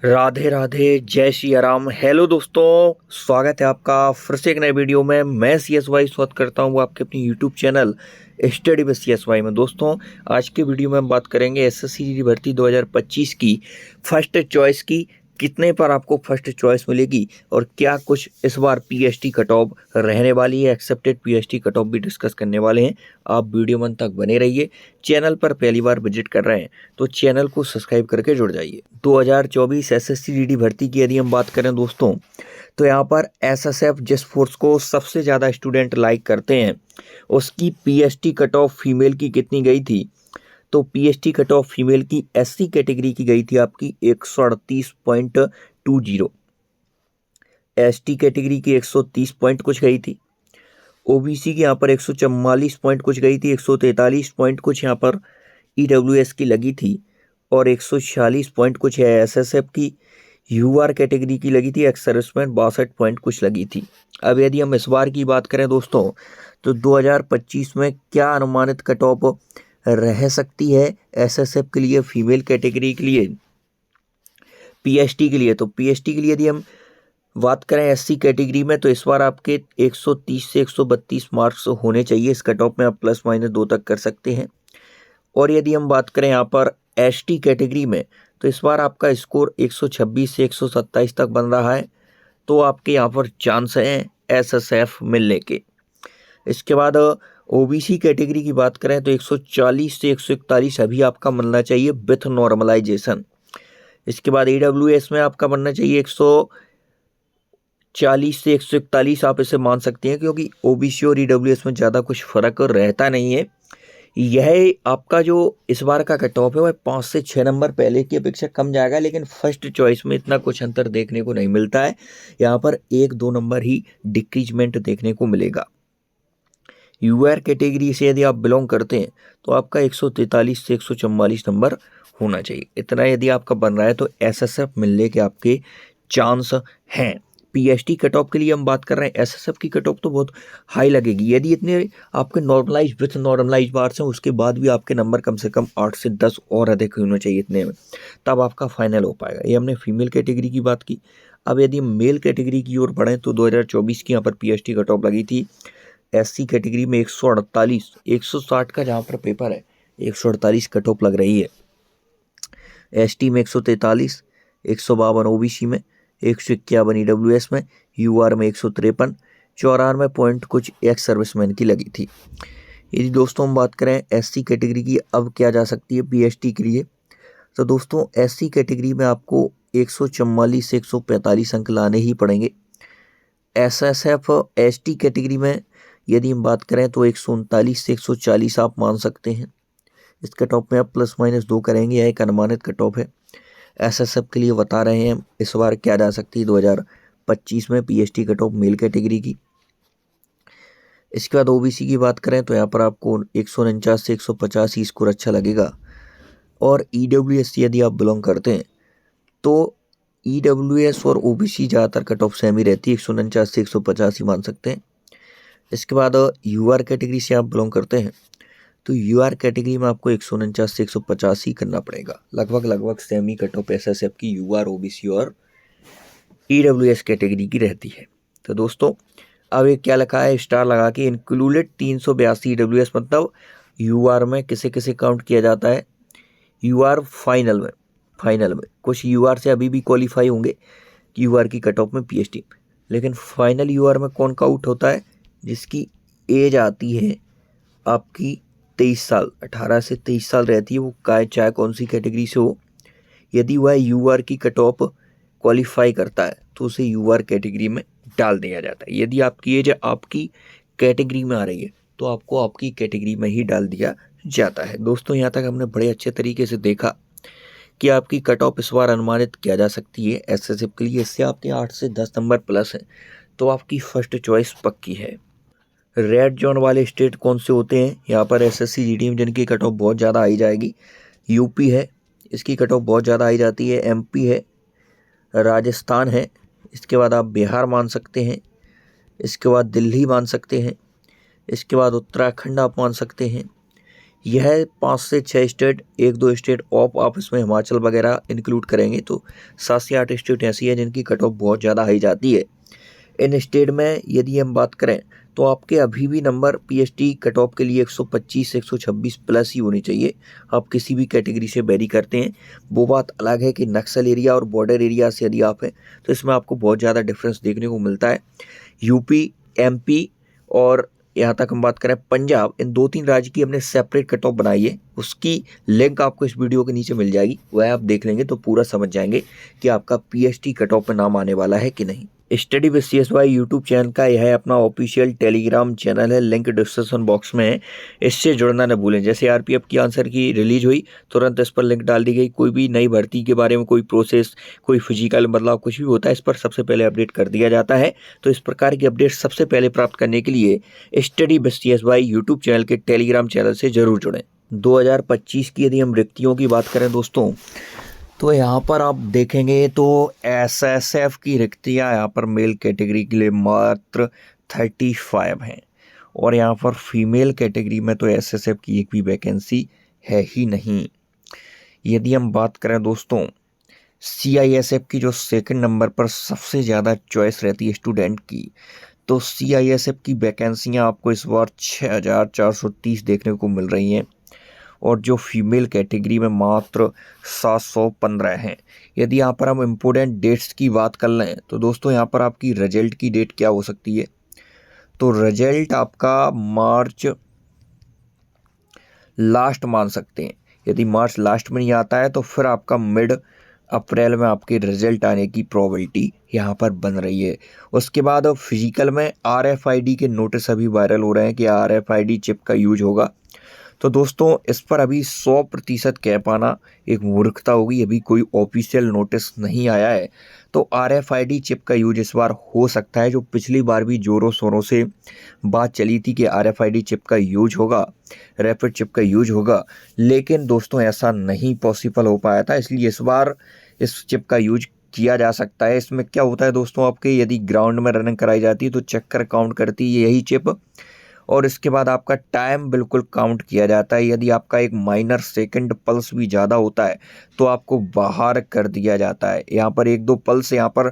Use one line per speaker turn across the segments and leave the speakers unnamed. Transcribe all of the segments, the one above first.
राधे राधे, जय श्री राम। हेलो दोस्तों, स्वागत है आपका फिर से एक नए वीडियो में। मैं CSY स्वागत करता हूँ आपके अपने YouTube channel study with CSY में। दोस्तों, आज के वीडियो में हम बात करेंगे SSC भर्ती 2025 की फर्स्ट चॉइस की। कितने पर आपको फर्स्ट चॉइस मिलेगी और क्या कुछ इस बार PST कट ऑफ रहने वाली है, एक्सेप्टेड PST कट ऑफ भी डिस्कस करने वाले हैं। आप वीडियो में तक बने रहिए। चैनल पर पहली बार विजिट कर रहे हैं तो चैनल को सब्सक्राइब करके जुड़ जाइए। 2024 SSC भर्ती की यदि हम बात करें दोस्तों, तो यहाँ पर SSF जिस फोर्स को सबसे ज़्यादा स्टूडेंट लाइक करते हैं, उसकी PST कट ऑफ फीमेल की कितनी गई थी? तो PST कट ऑफ फीमेल की SC कैटेगरी की गई थी आपकी 138.20, ST कैटेगरी की 130 पॉइंट कुछ गई थी, OBC की यहाँ पर 144 पॉइंट कुछ गई थी, 143 पॉइंट कुछ यहाँ पर EWS की लगी थी और 146 पॉइंट कुछ है SSF की। UR कैटेगरी की लगी थी, एक्स सर्विसमैन 62 पॉइंट कुछ लगी थी। अब यदि हम इस बार की बात करें दोस्तों, तो 2025 में क्या अनुमानित कट ऑफ रह सकती है SSF के लिए, फीमेल कैटेगरी के लिए, PST के लिए? तो PST के लिए यदि हम बात करें SC कैटेगरी में, तो इस बार आपके 130 से 132 मार्क्स होने चाहिए। इस कट ऑफ में आप प्लस माइनस 2 तक कर सकते हैं। और यदि हम बात करें यहाँ पर ST कैटेगरी में, तो इस बार आपका स्कोर 126 से 127 तक बन रहा है, तो आपके यहाँ पर चांस हैं SSF मिलने के। इसके बाद OBC कैटेगरी की बात करें तो 140 से 141 अभी आपका मिलना चाहिए विथ नॉर्मलाइजेशन। इसके बाद AWS में आपका बनना चाहिए 140 से 141, आप इसे मान सकते हैं, क्योंकि OBC और EWS में ज़्यादा कुछ फ़र्क रहता नहीं है। यह आपका जो इस बार का कट ऑफ है वह 5 से 6 नंबर पहले की अपेक्षा कम जाएगा, लेकिन फर्स्ट चॉइस में इतना कुछ अंतर देखने को नहीं मिलता है। यहाँ पर 1-2 नंबर ही डिक्रीजमेंट देखने को मिलेगा। UR कैटेगरी से यदि आप बिलोंग करते हैं तो आपका 143 से 144 नंबर होना चाहिए। इतना यदि आपका बन रहा है तो SSF मिलने के आपके चांस हैं। PST कट ऑफ के लिए हम बात कर रहे हैं, SSF की कट ऑफ तो बहुत हाई लगेगी। यदि इतने आपके नॉर्मलाइज विथ नॉर्मलाइज मार्क्स हैं, उसके बाद भी आपके नंबर कम से कम 8 से 10 और अधिक होने चाहिए इतने में, तब आपका फाइनल हो पाएगा। ये हमने फीमेल कैटेगरी की बात की। अब यदि हम मेल कैटेगरी की ओर बढ़ें तो 2024 की यहाँ पर PST कट ऑफ लगी थी SC कैटेगरी में 148, 160 का जहाँ पर पेपर है 148 कट ऑफ लग रही है। ST में 143, 152 OBC में, 151 EWS में, UR में 153, 94 पॉइंट कुछ एक्स सर्विसमैन की लगी थी। यदि दोस्तों हम बात करें SC कैटेगरी की, अब क्या जा सकती है PST के लिए, तो दोस्तों SC कैटेगरी में आपको 144 से 145 अंक लाने ही पड़ेंगे। SSF ST कैटेगरी में यदि हम बात करें तो 139 से 140 आप मान सकते हैं। इस कट ऑफ में आप प्लस माइनस 2 करेंगे, यह एक अनुमानित कट ऑफ है। SSF के लिए बता रहे हैं इस बार क्या जा सकती है 2025 में PST cut of male category की। इसके बाद OBC की बात करें तो यहाँ पर आपको 149 से 150 ही स्कोर अच्छा लगेगा। और EWS यदि आप बिलोंग करते हैं तो EWS और OBC ज़्यादातर कट ऑफ सेम ही रहती है, 149 से 150 ही मान सकते हैं। इसके बाद UR कैटेगरी से आप बिलोंग करते हैं तो UR कैटेगरी में आपको 149 से 150 ही करना पड़ेगा। लगभग सेम ही कट ऑफ SSF की UR, OBC और EWS कैटेगरी की रहती है। तो दोस्तों, अब ये क्या लिखा है, स्टार लगा के, इंक्लूडेड 382 EWS, मतलब UR में किसे किसे काउंट किया जाता है? UR फाइनल में कुछ UR से अभी भी क्वालिफाई होंगे UR की कट ऑफ में PST, लेकिन फाइनल UR में कौन काउंट होता है? जिसकी एज आती है आपकी 23 साल, 18 से 23 साल रहती है, वो चाहे कौन सी कैटेगरी से हो। यदि वह UR की कट ऑफ क्वालिफाई करता है तो उसे UR कैटेगरी में डाल दिया जाता है। यदि आपकी एज आपकी कैटेगरी में आ रही है तो आपको आपकी कैटेगरी में ही डाल दिया जाता है। दोस्तों, यहाँ तक हमने बड़े अच्छे तरीके से देखा कि आपकी कट ऑफ इस बार अनुमानित किया जा सकती है SSF के लिए। इससे आपके 8 से 10 नंबर प्लस है तो आपकी फर्स्ट चॉइस पक्की है। रेड जोन वाले स्टेट कौन से होते हैं यहाँ पर SSC GD में जिनकी कट ऑफ बहुत ज़्यादा आई जाएगी? UP है, इसकी कट ऑफ बहुत ज़्यादा आई जाती है। MP है, राजस्थान है, इसके बाद आप बिहार मान सकते हैं, इसके बाद दिल्ली मान सकते हैं, इसके बाद उत्तराखंड आप मान सकते हैं, यह 5 से 6 स्टेट, 1-2 स्टेट ऑफ आप इसमें हिमाचल वगैरह इंक्लूड करेंगे तो 7 से 8 स्टेट ऐसी है जिनकी कट ऑफ बहुत ज़्यादा हाई जाती है। इन स्टेट में यदि हम बात करें तो आपके अभी भी नंबर पीएचडी कट ऑफ के लिए 125 से 126 प्लस ही होने चाहिए। आप किसी भी कैटेगरी से वेरी करते हैं, वो बात अलग है कि नक्सल एरिया और बॉर्डर एरिया से यदि आप हैं तो इसमें आपको बहुत ज़्यादा डिफरेंस देखने को मिलता है। यूपी, एमपी और यहाँ तक हम बात करें पंजाब, इन 2-3 राज्य की हमने सेपरेट कट ऑफ बनाई है। उसकी लिंक आपको इस वीडियो के नीचे मिल जाएगी, वह आप देख लेंगे तो पूरा समझ जाएंगे कि आपका पीएचडी कट ऑफ में नाम आने वाला है कि नहीं। Study with CSY YouTube channel का यह अपना ऑफिशियल टेलीग्राम चैनल है, लिंक डिस्क्रिप्शन बॉक्स में है, इससे जुड़ना न भूलें। जैसे आरपीएफ की आंसर की रिलीज हुई तुरंत इस पर लिंक डाल दी गई। कोई भी नई भर्ती के बारे में कोई प्रोसेस, कोई फिजिकल बदलाव कुछ भी होता है, इस पर सबसे पहले अपडेट कर दिया जाता है। तो इस प्रकार की अपडेट सबसे पहले प्राप्त करने के लिए study with CSY YouTube channel के टेलीग्राम चैनल से जरूर जुड़ें। 2025 की यदि हम रिक्तियों की बात करें दोस्तों, तो यहाँ पर आप देखेंगे तो SSF की रिक्तियाँ यहाँ पर मेल कैटेगरी के लिए मात्र 35 हैं और यहाँ पर फीमेल कैटेगरी में तो SSF की एक भी वैकेंसी है ही नहीं। यदि हम बात करें दोस्तों CISF की, जो सेकंड नंबर पर सबसे ज़्यादा चॉइस रहती है स्टूडेंट की, तो CISF की वैकेंसियाँ आपको इस बार 6430 देखने को मिल रही हैं और जो फीमेल कैटेगरी में मात्र 715 हैं। यदि यहाँ पर हम इम्पोर्टेंट डेट्स की बात कर लें तो दोस्तों यहाँ पर आपकी रिजल्ट की डेट क्या हो सकती है, तो रिजल्ट आपका मार्च लास्ट मान सकते हैं। यदि मार्च लास्ट में नहीं आता है तो फिर आपका मिड अप्रैल में आपके रिजल्ट आने की प्रोबेबिलिटी यहाँ पर बन रही है। उसके बाद फिजिकल में RFID के नोटिस अभी वायरल हो रहे हैं कि RFID चिप का यूज होगा। तो दोस्तों इस पर अभी 100% कह पाना एक मूर्खता होगी, अभी कोई ऑफिशियल नोटिस नहीं आया है। तो RFID चिप का यूज इस बार हो सकता है, जो पिछली बार भी जोरों शोरों से बात चली थी कि RFID चिप का यूज होगा, रैपिड चिप का यूज होगा, लेकिन दोस्तों ऐसा नहीं पॉसिबल हो पाया था। इसलिए इस बार इस चिप का यूज किया जा सकता है। इसमें क्या होता है दोस्तों, आपके यदि ग्राउंड में रनिंग कराई जाती है तो चक्कर काउंट करती है यही चिप और इसके बाद आपका टाइम बिल्कुल काउंट किया जाता है। यदि आपका एक माइनर सेकंड पल्स भी ज़्यादा होता है तो आपको बाहर कर दिया जाता है। यहाँ पर 1-2 पल्स, यहाँ पर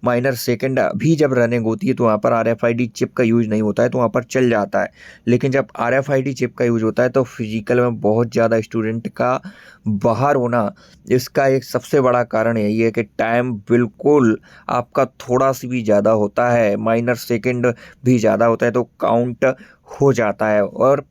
माइनर सेकंड भी जब रनिंग होती है तो वहाँ पर RFID चिप का यूज नहीं होता है, तो वहाँ पर चल जाता है। लेकिन जब RFID चिप का यूज होता है तो फिजिकल में बहुत ज़्यादा स्टूडेंट का बाहर होना, इसका एक सबसे बड़ा कारण यही है कि टाइम बिल्कुल आपका थोड़ा सा भी ज़्यादा होता है, माइनर सेकंड भी ज़्यादा होता है तो काउंट हो जाता है। और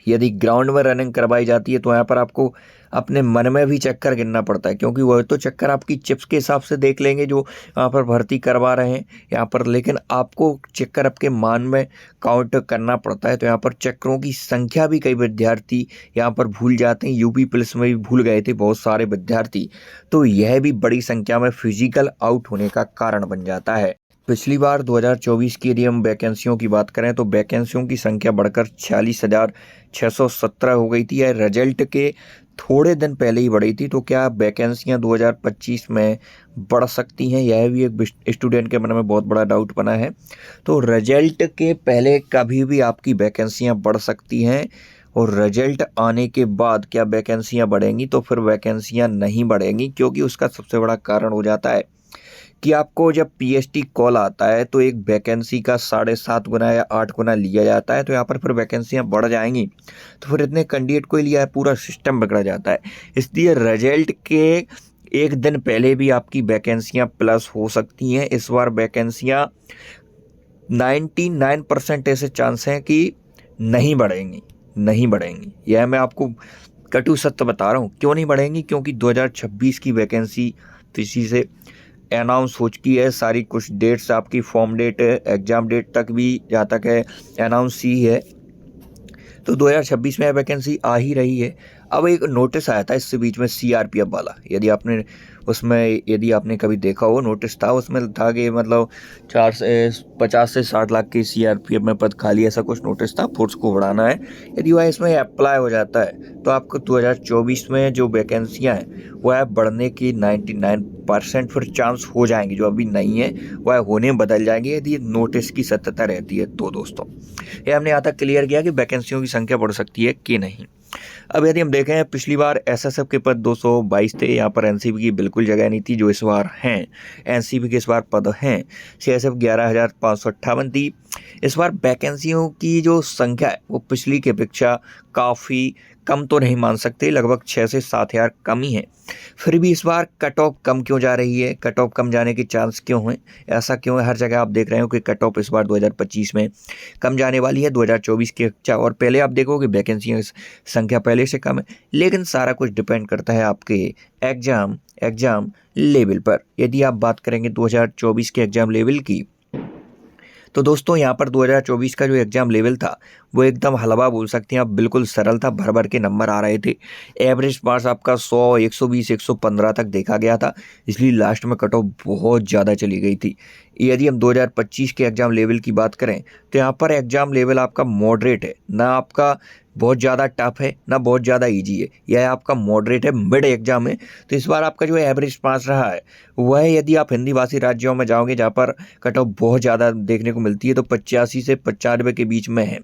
यदि ग्राउंड में रनिंग करवाई जाती है तो यहाँ पर आपको अपने मन में भी चक्कर गिनना पड़ता है, क्योंकि वह तो चक्कर आपकी चिप्स के हिसाब से देख लेंगे जो यहाँ पर भर्ती करवा रहे हैं यहाँ पर, लेकिन आपको चक्कर आपके मान में काउंट करना पड़ता है। तो यहाँ पर चक्करों की संख्या भी कई विद्यार्थी यहाँ पर भूल जाते हैं, यूपी पुलिस में भी भूल गए थे बहुत सारे विद्यार्थी, तो यह भी बड़ी संख्या में फिजिकल आउट होने का कारण बन जाता है। पिछली बार 2024 की यदि हम वैकेंसियों की बात करें तो वैकेंसियों की संख्या बढ़कर 46,617 हो गई थी। यह रिजल्ट के थोड़े दिन पहले ही बढ़ी थी। तो क्या वैकेंसियां 2025 में बढ़ सकती हैं, यह भी एक स्टूडेंट के मन में बहुत बड़ा डाउट बना है। तो रिजल्ट के पहले कभी भी आपकी वैकेंसियां बढ़ सकती हैं और रिजल्ट आने के बाद क्या वैकेंसियां बढ़ेंगी, तो फिर वैकेंसियां नहीं बढ़ेंगी, क्योंकि उसका सबसे बड़ा कारण हो जाता है कि आपको जब PST कॉल आता है तो एक वैकेंसी का 7.5 गुना या 8 गुना लिया जाता है, तो यहाँ पर फिर वैकेंसियाँ बढ़ जाएंगी, तो फिर इतने कैंडिडेट को लिया है, पूरा सिस्टम बिगड़ जाता है। इसलिए रिजल्ट के एक दिन पहले भी आपकी वैकेंसियाँ प्लस हो सकती हैं। इस बार वैकेंसियाँ 99% ऐसे चांस हैं कि नहीं बढ़ेंगी। यह मैं आपको कटु सत्य बता रहा हूँ। क्यों नहीं बढ़ेंगी, क्योंकि 2026 की वैकेंसी किसी से अनाउंस हो चुकी है, सारी कुछ डेट्स आपकी फॉर्म डेट, एग्ज़ाम डेट तक भी जहाँ तक है अनाउंस ही है। तो 2026 में वैकेंसी आ ही रही है। अब एक नोटिस आया था इससे बीच में सीआरपीएफ वाला, यदि आपने कभी देखा हो, नोटिस था उसमें था कि मतलब 50 से 60 लाख की सीआरपीएफ में पद खाली, ऐसा कुछ नोटिस था, फोर्स को बढ़ाना है। यदि वह इसमें अप्लाई हो जाता है तो आपको 2024 में जो वैकेंसियाँ हैं वह बढ़ने की 99% फिर चांस हो जाएंगी, जो अभी नहीं है वह होने बदल जाएंगी यदि नोटिस की सत्यता रहती है। तो दोस्तों ये हमने यहाँ तक क्लियर किया कि वैकेंसियों की संख्या बढ़ सकती है कि नहीं। अब यदि हम देखें, पिछली बार एसएसएफ के पद 222 थे, यहाँ पर एनसीबी की बिल्कुल जगह नहीं थी जो इस बार हैं। एनसीबी के इस बार पद हैं। सीएसएफ 11,558 थी। इस बार वैकेंसियों की जो संख्या है वो पिछली की अपेक्षा काफ़ी कम तो नहीं मान सकते, लगभग 6 से 7 हज़ार कम ही है। फिर भी इस बार कट ऑफ कम क्यों जा रही है, कट ऑफ कम जाने के चांस क्यों हैं, ऐसा क्यों है? हर जगह आप देख रहे हो कि कट ऑफ इस बार 2025 में कम जाने वाली है 2024 की अपेक्षा, और पहले आप देखोगे वैकेंसियों की संख्या पहले से कम है। लेकिन सारा कुछ डिपेंड करता है आपके एग्जाम लेवल पर। यदि आप बात करेंगे 2024 के एग्जाम लेवल की, तो दोस्तों यहाँ पर 2024 का जो एग्ज़ाम लेवल था वो एकदम हलवा बोल सकते हैं आप, बिल्कुल सरल था, भर भर के नंबर आ रहे थे। एवरेज मार्क्स आपका 100, 120, 115 तक देखा गया था, इसलिए लास्ट में कट ऑफ बहुत ज़्यादा चली गई थी। यदि हम 2025 के एग्ज़ाम लेवल की बात करें तो यहाँ पर एग्ज़ाम लेवल आपका मॉडरेट है, ना आपका बहुत ज़्यादा टफ है ना बहुत ज़्यादा इजी है, यह आपका मॉडरेट है, मिड एग्जाम है। तो इस बार आपका जो एवरेज पास रहा है वह, यदि आप हिंदी भाषी राज्यों में जाओगे जहाँ पर कट ऑफ बहुत ज़्यादा देखने को मिलती है तो 85 से 95 के बीच में है,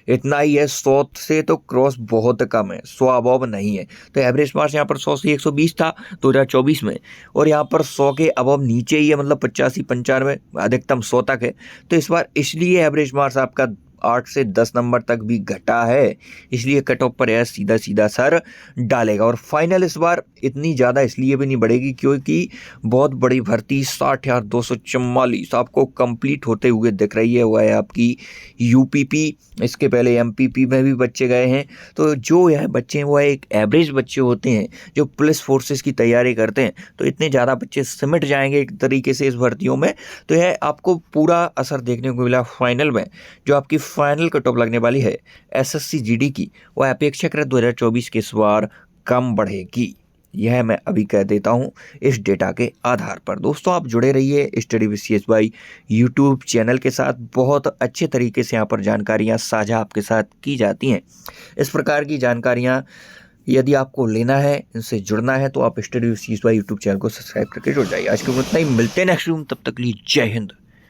इतना ही है। 100 से तो क्रॉस बहुत कम है, 100 अबव नहीं है। तो एवरेज मार्क्स यहाँ पर 100 से 120 था 2024 में, और यहाँ पर 100 के अबव नीचे ही है, मतलब 85, 95, अधिकतम 100 तक है। तो इस बार इसलिए एवरेज मार्क्स आपका 8 से 10 नंबर तक भी घटा है, इसलिए कट ऑफ पर यह सीधा सीधा सर डालेगा। और फाइनल इस बार इतनी ज़्यादा इसलिए भी नहीं बढ़ेगी क्योंकि बहुत बड़ी भर्ती 60,244 आपको कंप्लीट होते हुए दिख रही है, वह है आपकी यूपीपी। इसके पहले एमपीपी में भी बच्चे गए हैं। तो जो यह बच्चे हैं वह एक एवरेज बच्चे होते हैं जो पुलिस फोर्सेस की तैयारी करते हैं, तो इतने ज़्यादा बच्चे सिमट जाएंगे एक तरीके से इस भर्तियों में। तो यह आपको पूरा असर देखने को मिला फाइनल में। जो आपकी फाइनल कट ऑफ लगने वाली है एसएससी जीडी की, वह अपेक्षाकृत 2024 के इस बार कम बढ़ेगी, यह मैं अभी कह देता हूं इस डेटा के आधार पर। दोस्तों आप जुड़े रहिए study with CS by YouTube channel के साथ, बहुत अच्छे तरीके से यहाँ पर जानकारियाँ साझा आपके साथ की जाती हैं। इस प्रकार की जानकारियाँ यदि आपको लेना है, इनसे जुड़ना है, तो आप study with CS by YouTube channel को सब्सक्राइब करके जुड़ जाइए। आज के इतना ही, मिलते हैं नेक्स्ट रूम, तब तक के लिए जय हिंद।